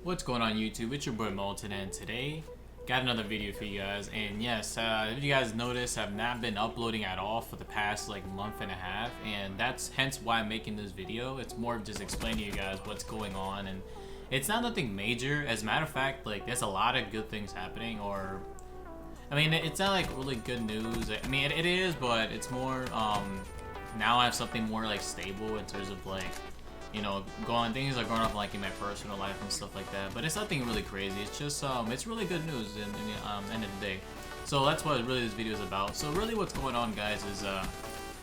What's going on YouTube? It's your boy Molten, and today got another video for you guys. And yes, if you guys notice, I've not been uploading at all for the past like month and a half, and that's hence why I'm making this video. It's more of just explaining to you guys what's going on, and it's not nothing major. As a matter of fact, like there's a lot of good things happening, or I mean, it's not like really good news. I mean, it is, but it's more now I have something more like stable in terms of like, you know, things are going off like in my personal life and stuff like that. But it's nothing really crazy. It's just it's really good news in the end of the day. So that's what really this video is about. So really what's going on, guys, is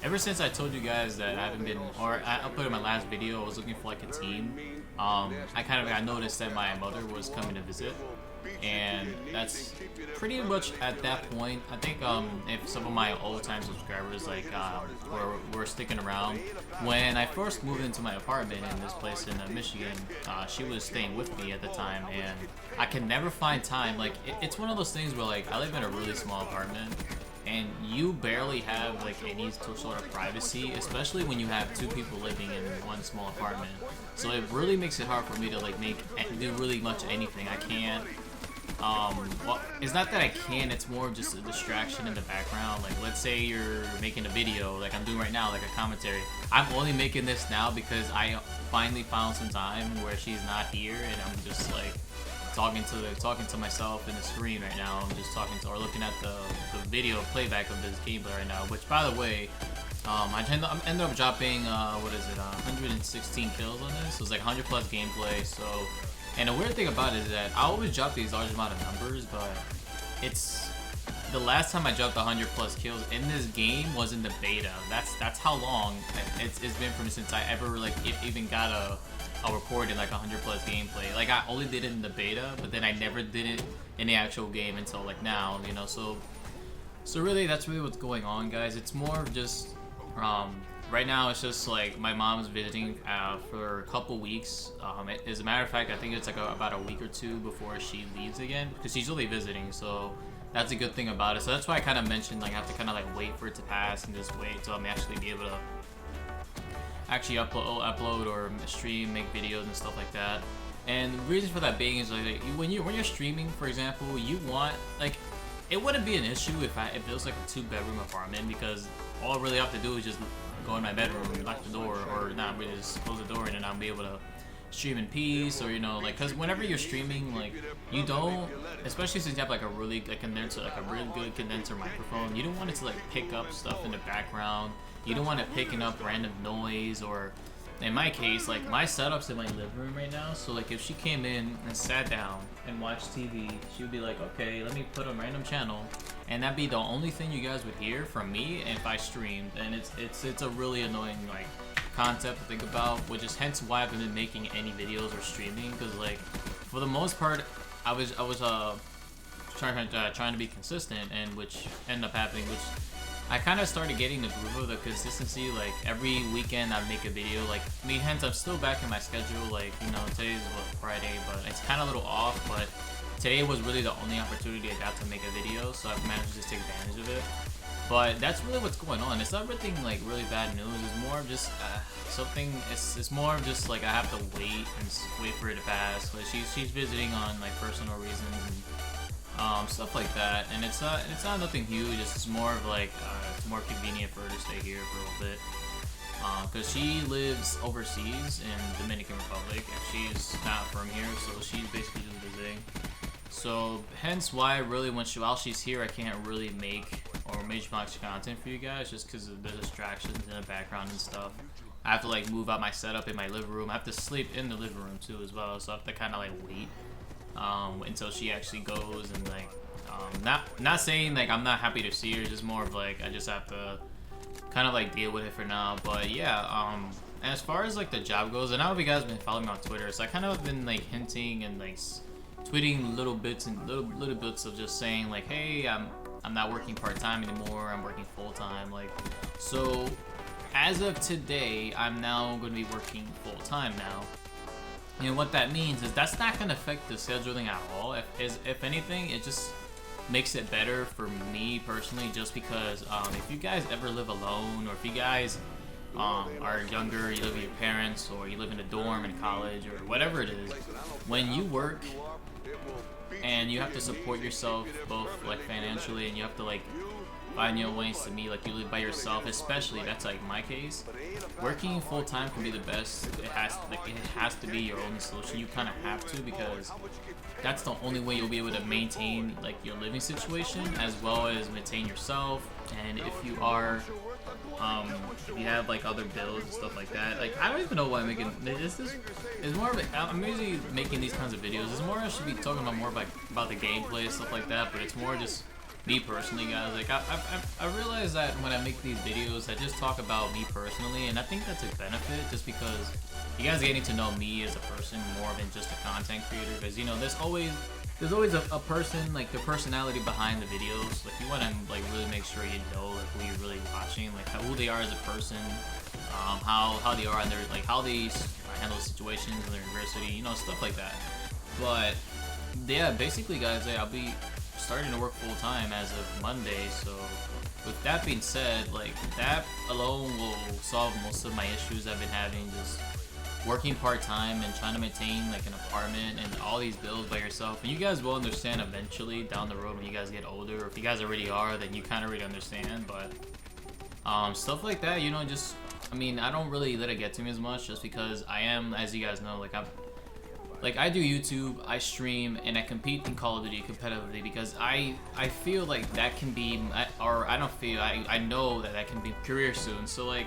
ever since I told you guys that I haven't been, or I uploaded in my last video, I was looking for like a team. I noticed that my mother was coming to visit, and that's pretty much at that point. I think if some of my old time subscribers like were sticking around when I first moved into my apartment in this place in Michigan, she was staying with me at the time, and I can never find time. Like it's one of those things where like I live in a really small apartment, and you barely have like any sort of privacy, especially when you have two people living in one small apartment. So it really makes it hard for me to like do really much anything. I can't. Well, it's not that I can, it's more just a distraction in the background. Like, let's say you're making a video, like I'm doing right now, like a commentary. I'm only making this now because I finally found some time where she's not here, and I'm just like talking to myself in the screen right now. I'm just talking to, or looking at the video playback of this gameplay right now. Which, by the way, I ended up dropping 116 kills on this. So it's like 100 plus gameplay. So. And the weird thing about it is that I always drop these large amount of numbers, but it's the last time I dropped 100 plus kills in this game was in the beta. That's how long it's been from since I ever like even got a recorded like 100 plus gameplay. Like I only did it in the beta, but then I never did it in the actual game until like now, you know. So really, that's really what's going on, guys. It's more of just right now, it's just like my mom's visiting for a couple weeks. As a matter of fact, I think it's like about a week or two before she leaves again, because she's only visiting. So that's a good thing about it. So that's why I kind of mentioned like I have to kind of like wait for it to pass and just wait until I'm actually be able to actually upload or stream, make videos and stuff like that. And the reason for that being is like when you're streaming, for example, you want like it wouldn't be an issue if it was like a 2-bedroom apartment, because all I really have to do is just go in my bedroom, lock the door, or not really just close the door, and then I'll be able to stream in peace, or you know, like, because whenever you're streaming, like, you don't, especially since you have like a really good condenser microphone, you don't want it to like pick up stuff in the background. You don't want it picking up random noise, or in my case, like my setup's in my living room right now, so like if she came in and sat down and watched TV, she would be like, okay, let me put a random channel, and that'd be the only thing you guys would hear from me if I streamed. And it's a really annoying like concept to think about, which is hence why I haven't been making any videos or streaming, because like for the most part I was trying to be consistent, and which ended up happening, which I kind of started getting the groove of the consistency. Like every weekend I'd make a video. Like I mean, hence I'm still back in my schedule. Like, you know, today's Friday, but it's kind of a little off. But today was really the only opportunity I got to make a video, so I've managed to take advantage of it. But that's really what's going on. It's not everything like really bad news. It's more of just something. It's more of just like I have to wait for it to pass. Like she's visiting on like personal reasons and stuff like that, and it's not nothing huge. It's just more of like it's more convenient for her to stay here for a little bit, because she lives overseas in Dominican Republic, and she's not from here, so she's basically just visiting. So hence why really while she's here, I can't really make much content for you guys, just because of the distractions in the background and stuff. I have to like move out my setup in my living room. I have to sleep in the living room too as well, so I have to kind of like wait until she actually goes, and like not saying like I'm not happy to see her, just more of like I just have to kind of like deal with it for now. But yeah, as far as like the job goes, and I hope you guys have been following me on Twitter, so I kind of been like hinting and like tweeting little bits of just saying like, hey, I'm not working part-time anymore, I'm working full-time. Like, so as of today, I'm now going to be working full-time now. And what that means is that's not going to affect the scheduling at all. If anything, it just makes it better for me personally, just because if you guys ever live alone, or if you guys are younger, you live with your parents, or you live in a dorm in college, or whatever it is, when you work and you have to support yourself both like financially, and you have to like find your ways to meet, like you live by yourself, especially that's like my case. Working full time can be the best. It has to be your only solution. You kind of have to, because that's the only way you'll be able to maintain like your living situation as well as maintain yourself. And if you are if you have like other bills and stuff like that, like I don't even know why I'm making this is more of a, I'm usually making these kinds of videos. It's more I should be talking about more about the gameplay and stuff like that, but it's more just me personally, guys. Like I realize that when I make these videos, I just talk about me personally, and I think that's a benefit, just because you guys are getting to know me as a person more than just a content creator. Because you know, there's always a person, like the personality behind the videos. Like you want to like really make sure you know like who you're really watching, like who they are as a person, how they are, and their like how they handle situations in their adversity, you know, stuff like that. But yeah, basically, guys, I'll be starting to work full time as of Monday. So with that being said, like that alone will solve most of my issues I've been having, just working part-time and trying to maintain like an apartment and all these bills by yourself. And you guys will understand eventually down the road when you guys get older, or if you guys already are, then you kind of already understand. But stuff like that, you know, just I mean, I don't really let it get to me as much, just because I am, as you guys know, I do YouTube, I stream, and I compete in Call of Duty competitively, because I feel like that can be, or I don't feel, I know that can be career soon. So like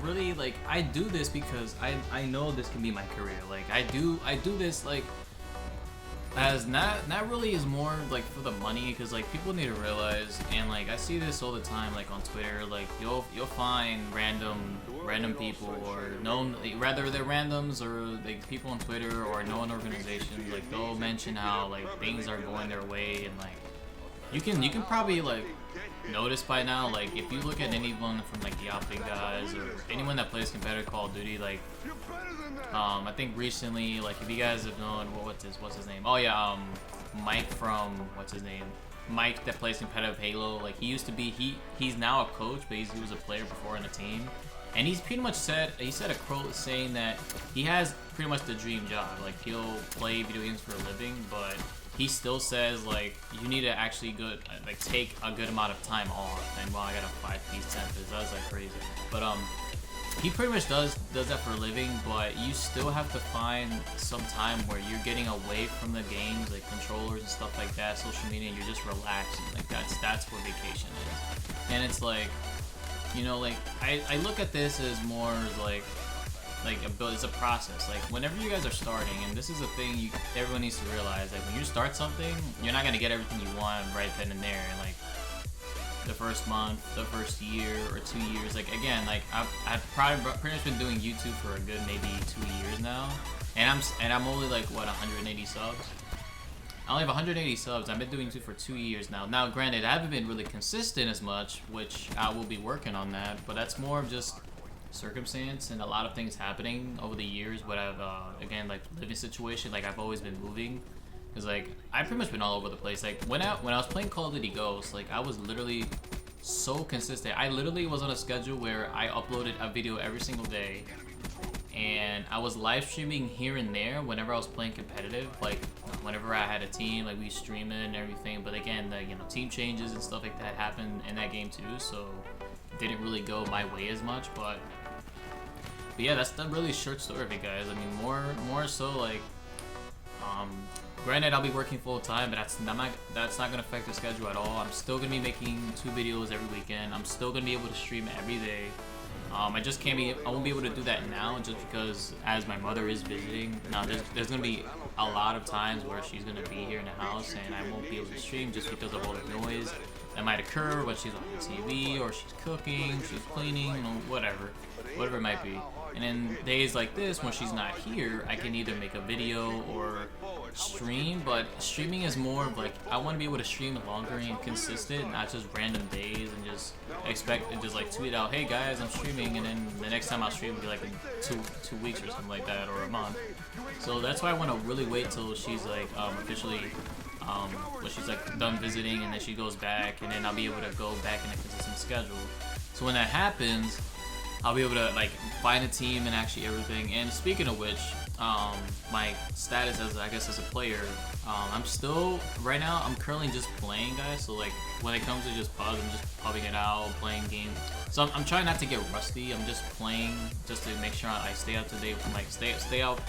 really, like I do this because I know this can be my career. Like I do this like as not really is more like for the money, because like people need to realize, and like I see this all the time, like on Twitter, like you'll find random people, or known, rather they're randoms or like people on Twitter or known organizations, like they'll mention how like things are going their way, and like you can probably like notice by now, like if you look at anyone from like the Optic guys or anyone that plays competitive Call of Duty, like I think recently, like if you guys have known what's his name? Oh yeah, Mike from Mike that plays competitive Halo. Like he used to be, he's now a coach, but he was a player before in the team. And he's pretty much said a quote saying that he has pretty much the dream job. Like he'll play video games for a living, but he still says like you need to actually take a good amount of time off. And well, I got a 5-piece Tempest. That was like crazy. But he pretty much does that for a living, but you still have to find some time where you're getting away from the games, like controllers and stuff like that, social media, and you're just relaxing. Like that's what vacation is. And it's like, you know, like I look at this as more like it's a process. Like whenever you guys are starting, and this is a thing everyone needs to realize, like when you start something, you're not gonna get everything you want right then and there. And like the first month, the first year or 2 years, like again, like I've pretty much been doing YouTube for a good maybe 2 years now, and I'm only like what 180 subs. I only have 180 subs. I've been doing YouTube for 2 years now. Now, granted, I haven't been really consistent as much, which I will be working on that, but that's more of just circumstance and a lot of things happening over the years. But I've again, like living situation, like I've always been moving, because like I've pretty much been all over the place. Like when I was playing Call of Duty Ghosts, like I was literally so consistent. I literally was on a schedule where I uploaded a video every single day, and I was live streaming here and there whenever I was playing competitive. Like whenever I had a team, like we stream it and everything. But again, the team changes and stuff like that happened in that game too, so it didn't really go my way as much. But yeah, that's the really short story of it, guys. I mean, more so like, granted, I'll be working full time, but that's not gonna affect the schedule at all. I'm still gonna be making 2 videos every weekend. I'm still gonna be able to stream every day. I won't be able to do that now, just because as my mother is visiting. Now there's gonna be a lot of times where she's gonna be here in the house, and I won't be able to stream just because of all the noise that might occur when she's on the TV, or she's cooking, she's cleaning, you know, whatever it might be. And in days like this, when she's not here, I can either make a video or stream. But streaming is more of like, I want to be able to stream longer and consistent, not just random days and just like tweet out, hey guys, I'm streaming, and then the next time I'll stream will be like in two weeks or something like that, or a month. So that's why I want to really wait till she's like officially when she's like done visiting, and then she goes back, and then I'll be able to go back in a consistent schedule. So when that happens, I'll be able to like find a team and actually everything. And speaking of which, my status as I guess as a player, I'm still right now. I'm currently just playing, guys. So like when it comes to just pubs, I'm just pubbing it out, playing games. So I'm trying not to get rusty. I'm just playing just to make sure I stay up to date, like stay up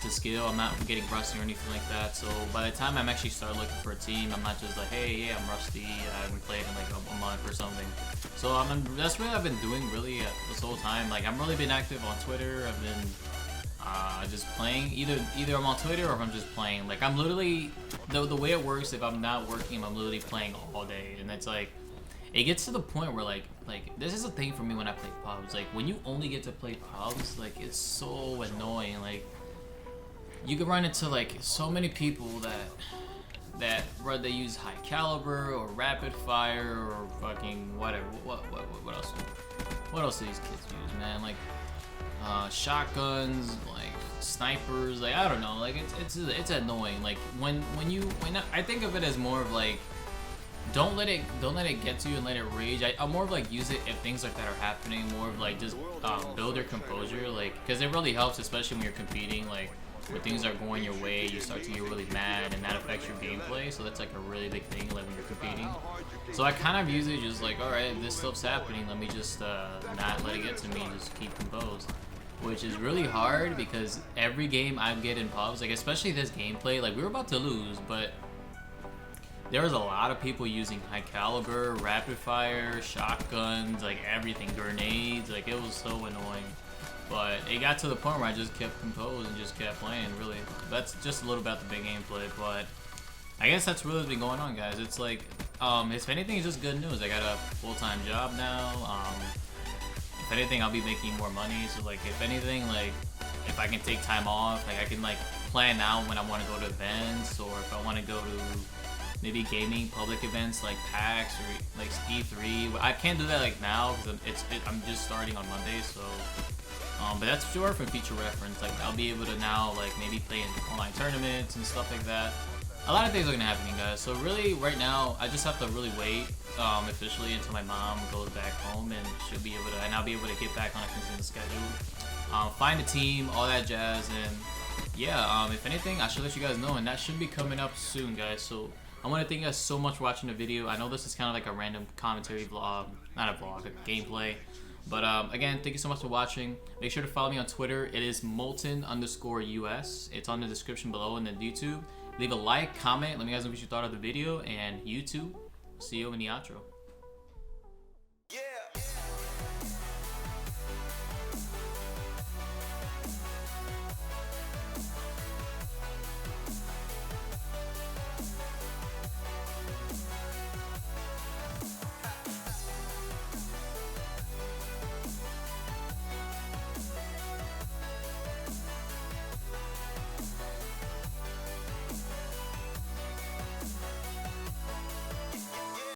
to skill. I'm not getting rusty or anything like that. So by the time I'm actually start looking for a team, I'm not just like, hey, yeah, I'm rusty. I haven't played in like a month or something. So that's what I've been doing really this whole time. Like I'm really been active on Twitter. I've been just playing. Either I'm on Twitter or if I'm just playing. Like I'm literally the way it works. If I'm not working, I'm literally playing all day, and it's like it gets to the point where like this is a thing for me when I play pubs. Like when you only get to play pubs, like it's so annoying. Like you can run into like so many people that whether they use high caliber or rapid fire or fucking whatever. What else? What else do these kids use, man? Like shotguns, like snipers. Like I don't know. Like it's annoying. Like when I think of it as more of like don't let it get to you and let it rage. I'm more of like use it if things like that are happening. More of like just build your composure. Like because it really helps, especially when you're competing. Like when things are going your way, you start to get really mad, and that affects your gameplay. So that's like a really big thing, like when you're competing. So I kind of use it just like, all right, this stuff's happening. Let me just not let it get to me. Just keep composed, which is really hard because every game I get in pubs, like especially this gameplay, like we were about to lose, but there was a lot of people using high caliber, rapid fire, shotguns, like everything, grenades. Like it was so annoying. But it got to the point where I just kept composed and just kept playing, really. That's just a little about the big gameplay, but I guess that's really what's been going on, guys. It's like, if anything, it's just good news. I got a full-time job now. If anything, I'll be making more money. So, like, if anything, like, if I can take time off, like, I can, like, plan out when I want to go to events, or if I want to go to maybe gaming public events like PAX or, like, E3. I can't do that, like, now because I'm just starting on Monday, so... but that's sure for future reference. Like I'll be able to now like maybe play in online tournaments and stuff like that. A lot of things are gonna happen, guys. So really, right now, I just have to really wait officially until my mom goes back home, and she'll be able to, and I'll be able to get back on a consistent schedule, find a team, all that jazz, and yeah. If anything, I should let you guys know, and that should be coming up soon, guys. So I want to thank you guys so much for watching the video. I know this is kind of like a random commentary vlog, not a vlog, a gameplay. But again, thank you so much for watching. Make sure to follow me on Twitter. It is Molten_US. It's on the description below, and then YouTube. Leave a like, comment, let me guys know what you thought of the video, and YouTube. See you in the outro.